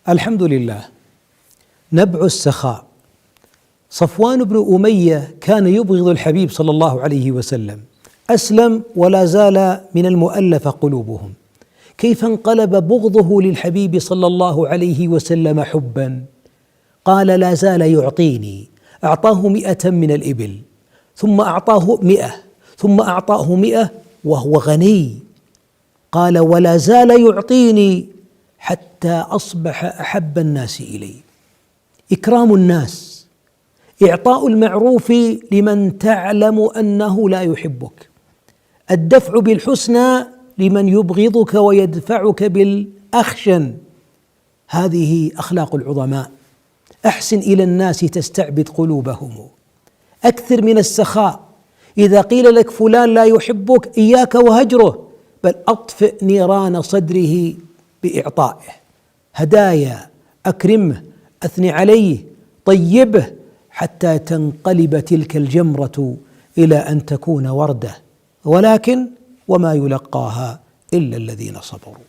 الحمد لله. نبع السخاء. صفوان بن أمية كان يبغض الحبيب صلى الله عليه وسلم، أسلم ولا زال من المؤلفة قلوبهم. كيف انقلب بغضه للحبيب صلى الله عليه وسلم حبا؟ قال: لا زال يعطيني. أعطاه 100 من الإبل، ثم أعطاه 100، ثم أعطاه 100 وهو غني. قال: ولا زال يعطيني حتى أصبح أحب الناس إلي. إكرام الناس، إعطاء المعروف لمن تعلم أنه لا يحبك، الدفع بالحسنى لمن يبغضك ويدفعك بالأخشن. هذه أخلاق العظماء. أحسن إلى الناس تستعبد قلوبهم. أكثر من السخاء. إذا قيل لك فلان لا يحبك إياك وهجره، بل أطفئ نيران صدره بإعطائه هدايا، أكرمه، أثني عليه، طيبه، حتى تنقلب تلك الجمرة إلى أن تكون وردة. ولكن وما يلقاها إلا الذين صبروا.